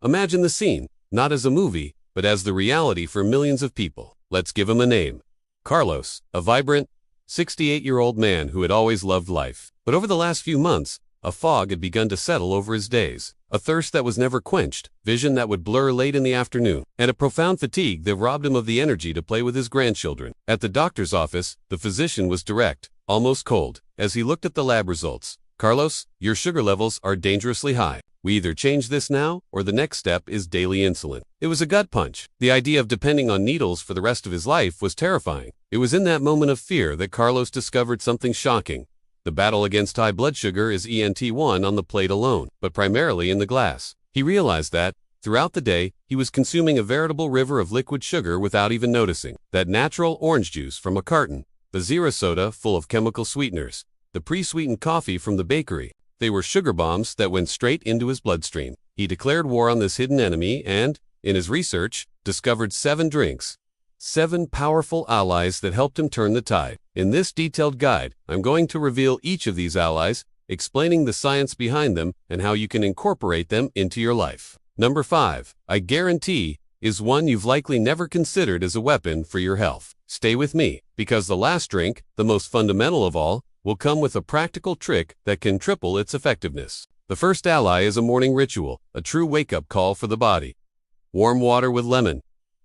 Imagine the scene, not as a movie, but as the reality for millions of people. Let's give him a name. Carlos, a vibrant, 68-year-old man who had always loved life. But over the last few months, a fog had begun to settle over his days. A thirst that was never quenched, vision that would blur late in the afternoon, and a profound fatigue that robbed him of the energy to play with his grandchildren. At the doctor's office, the physician was direct, almost cold, as he looked at the lab results. Carlos, your sugar levels are dangerously high. We either change this now, or the next step is daily insulin. It was a gut punch. The idea of depending on needles for the rest of his life was terrifying. It was in that moment of fear that Carlos discovered something shocking. The battle against high blood sugar is ENT1 on the plate alone, but primarily in the glass. He realized that, throughout the day, he was consuming a veritable river of liquid sugar without even noticing. That natural orange juice from a carton, the zero soda full of chemical sweeteners, the pre-sweetened coffee from the bakery. They were sugar bombs that went straight into his bloodstream. He declared war on this hidden enemy and, in his research, discovered 7 drinks. 7 powerful allies that helped him turn the tide. In this detailed guide, I'm going to reveal each of these allies, explaining the science behind them and how you can incorporate them into your life. Number 5, I guarantee, is one you've likely never considered as a weapon for your health. Stay with me, because the last drink, the most fundamental of all, will come with a practical trick that can triple its effectiveness. The first ally is a morning ritual, a true wake-up call for the body. Warm water with lemon.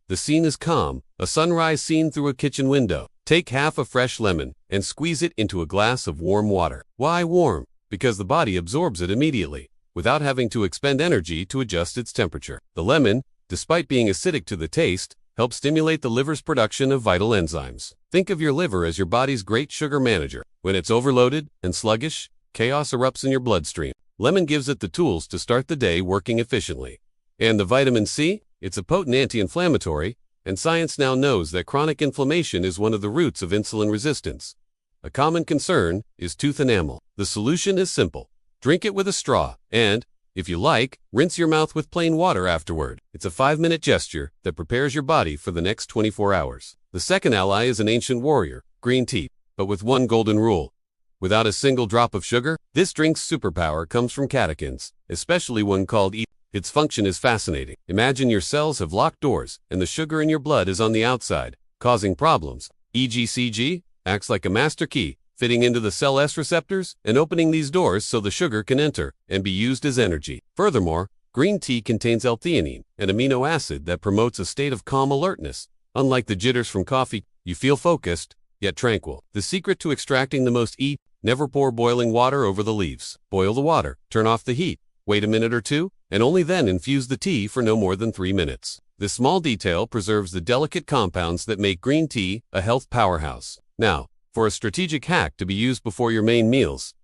The scene is calm, a sunrise seen through a kitchen window. Take half a fresh lemon and squeeze it into a glass of warm water. Why warm? Because the body absorbs it immediately, without having to expend energy to adjust its temperature. The lemon, despite being acidic to the taste, helps stimulate the liver's production of vital enzymes. Think of your liver as your body's great sugar manager. When it's overloaded and sluggish, chaos erupts in your bloodstream. Lemon gives it the tools to start the day working efficiently. And the vitamin C? It's a potent anti-inflammatory, and science now knows that chronic inflammation is one of the roots of insulin resistance. A common concern is tooth enamel. The solution is simple. Drink it with a straw, and, if you like, rinse your mouth with plain water afterward. It's a 5-minute gesture that prepares your body for the next 24 hours. The second ally is an ancient warrior, green tea, but with one golden rule. Without a single drop of sugar, this drink's superpower comes from catechins, especially one called E. Its function is fascinating. Imagine your cells have locked doors, and the sugar in your blood is on the outside, causing problems. EGCG acts like a master key, fitting into the cell S receptors and opening these doors so the sugar can enter and be used as energy. Furthermore, green tea contains L-theanine, an amino acid that promotes a state of calm alertness. Unlike the jitters from coffee, you feel focused, yet tranquil. The secret to extracting the most E: never pour boiling water over the leaves. Boil the water, turn off the heat, wait a minute or two, and only then infuse the tea for no more than 3 minutes. This small detail preserves the delicate compounds that make green tea a health powerhouse. Now, for a strategic hack to be used before your main meals.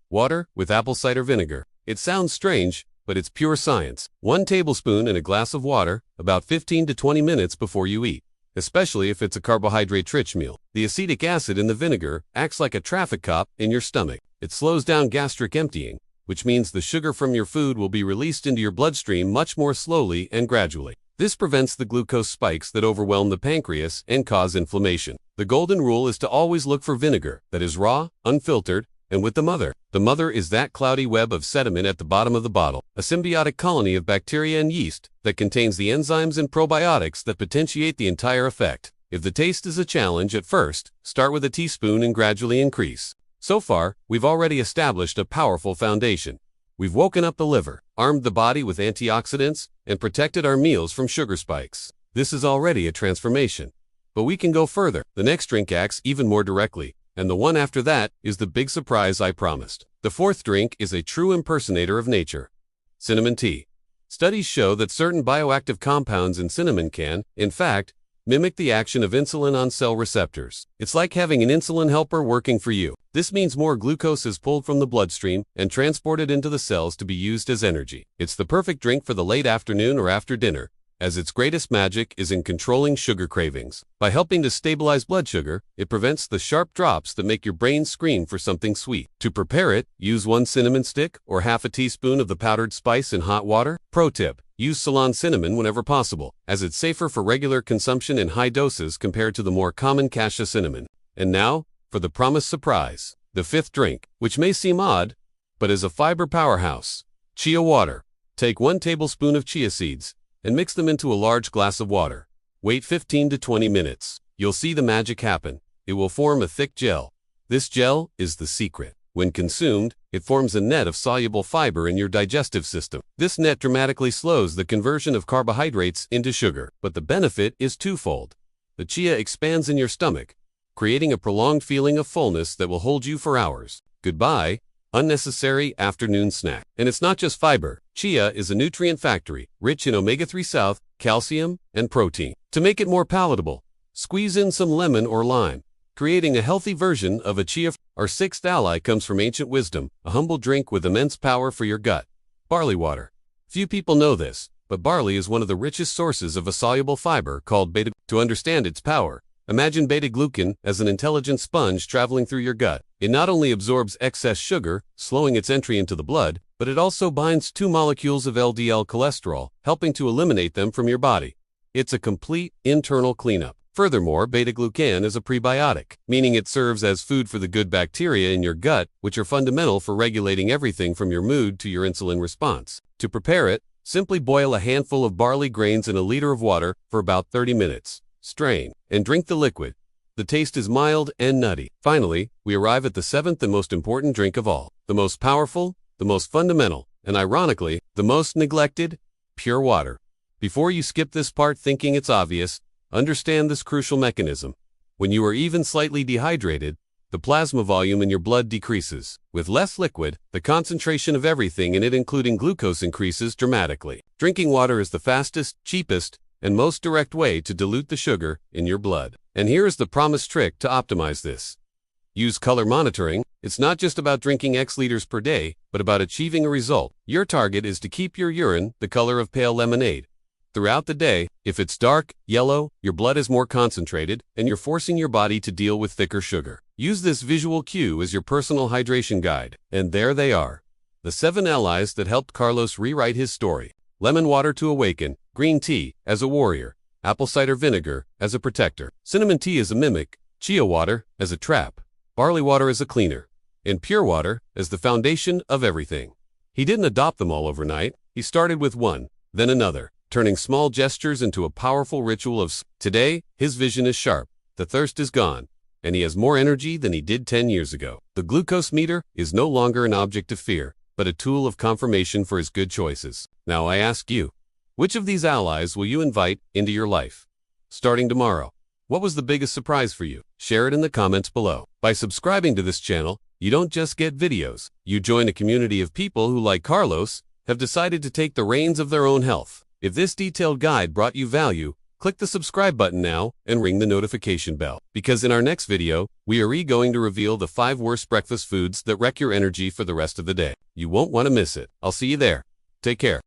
Water with apple cider vinegar. It sounds strange, but it's pure science. 1 tablespoon in a glass of water, about 15 to 20 minutes before you eat, especially if it's a carbohydrate-rich meal. The acetic acid in the vinegar acts like a traffic cop in your stomach. It slows down gastric emptying, which means the sugar from your food will be released into your bloodstream much more slowly and gradually. This prevents the glucose spikes that overwhelm the pancreas and cause inflammation. The golden rule is to always look for vinegar that is raw, unfiltered, and with the mother. The mother is that cloudy web of sediment at the bottom of the bottle, a symbiotic colony of bacteria and yeast that contains the enzymes and probiotics that potentiate the entire effect. If the taste is a challenge at first, start with a teaspoon and gradually increase. So far, we've already established a powerful foundation. We've woken up the liver, armed the body with antioxidants, and protected our meals from sugar spikes. This is already a transformation. But we can go further. The next drink acts even more directly, and the one after that is the big surprise I promised. The fourth drink is a true impersonator of nature. Cinnamon tea. Studies show that certain bioactive compounds in cinnamon can, in fact, mimic the action of insulin on cell receptors. It's like having an insulin helper working for you. This means more glucose is pulled from the bloodstream and transported into the cells to be used as energy. It's the perfect drink for the late afternoon or after dinner, as its greatest magic is in controlling sugar cravings. By helping to stabilize blood sugar, it prevents the sharp drops that make your brain scream for something sweet. To prepare it, use 1 cinnamon stick or half a teaspoon of the powdered spice in hot water. Pro tip: use Ceylon cinnamon whenever possible, as it's safer for regular consumption in high doses compared to the more common cassia cinnamon. And now, for the promised surprise, the fifth drink, which may seem odd, but is a fiber powerhouse. Chia water. Take 1 tablespoon of chia seeds and mix them into a large glass of water. Wait 15 to 20 minutes. You'll see the magic happen. It will form a thick gel. This gel is the secret. When consumed, it forms a net of soluble fiber in your digestive system. This net dramatically slows the conversion of carbohydrates into sugar, but the benefit is twofold. The chia expands in your stomach, creating a prolonged feeling of fullness that will hold you for hours. Goodbye, unnecessary afternoon snack. And it's not just fiber. Chia is a nutrient factory, rich in omega-3 south, calcium, and protein. To make it more palatable, squeeze in some lemon or lime, creating a healthy version of a chia. Our sixth ally comes from ancient wisdom, a humble drink with immense power for your gut. Barley water. Few people know this, but barley is one of the richest sources of a soluble fiber called beta. To understand its power, imagine beta-glucan as an intelligent sponge traveling through your gut. It not only absorbs excess sugar, slowing its entry into the blood, but it also binds 2 molecules of LDL cholesterol, helping to eliminate them from your body. It's a complete internal cleanup. Furthermore, beta-glucan is a prebiotic, meaning it serves as food for the good bacteria in your gut, which are fundamental for regulating everything from your mood to your insulin response. To prepare it, simply boil a handful of barley grains in a liter of water for about 30 minutes. Strain, and drink the liquid. The taste is mild and nutty. Finally, we arrive at the 7th and most important drink of all. The most powerful, the most fundamental, and ironically, the most neglected, pure water. Before you skip this part thinking it's obvious, understand this crucial mechanism. When you are even slightly dehydrated, the plasma volume in your blood decreases. With less liquid, the concentration of everything in it, including glucose, increases dramatically. Drinking water is the fastest, cheapest, and most direct way to dilute the sugar in your blood. And here is the promised trick to optimize this. Use color monitoring. It's not just about drinking X liters per day, but about achieving a result. Your target is to keep your urine the color of pale lemonade. Throughout the day, if it's dark, yellow, your blood is more concentrated, and you're forcing your body to deal with thicker sugar. Use this visual cue as your personal hydration guide. And there they are. The 7 allies that helped Carlos rewrite his story. Lemon water to awaken, green tea as a warrior, apple cider vinegar as a protector, cinnamon tea as a mimic, chia water as a trap, barley water as a cleaner, and pure water as the foundation of everything. He didn't adopt them all overnight. He started with one, then another, turning small gestures into a powerful ritual of. Today, his vision is sharp, the thirst is gone, and he has more energy than he did 10 years ago. The glucose meter is no longer an object of fear, but a tool of confirmation for his good choices. Now I ask you, which of these allies will you invite into your life? Starting tomorrow. What was the biggest surprise for you? Share it in the comments below. By subscribing to this channel, you don't just get videos. You join a community of people who, like Carlos, have decided to take the reins of their own health. If this detailed guide brought you value, click the subscribe button now and ring the notification bell. Because in our next video, we are going to reveal the 5 worst breakfast foods that wreck your energy for the rest of the day. You won't want to miss it. I'll see you there. Take care.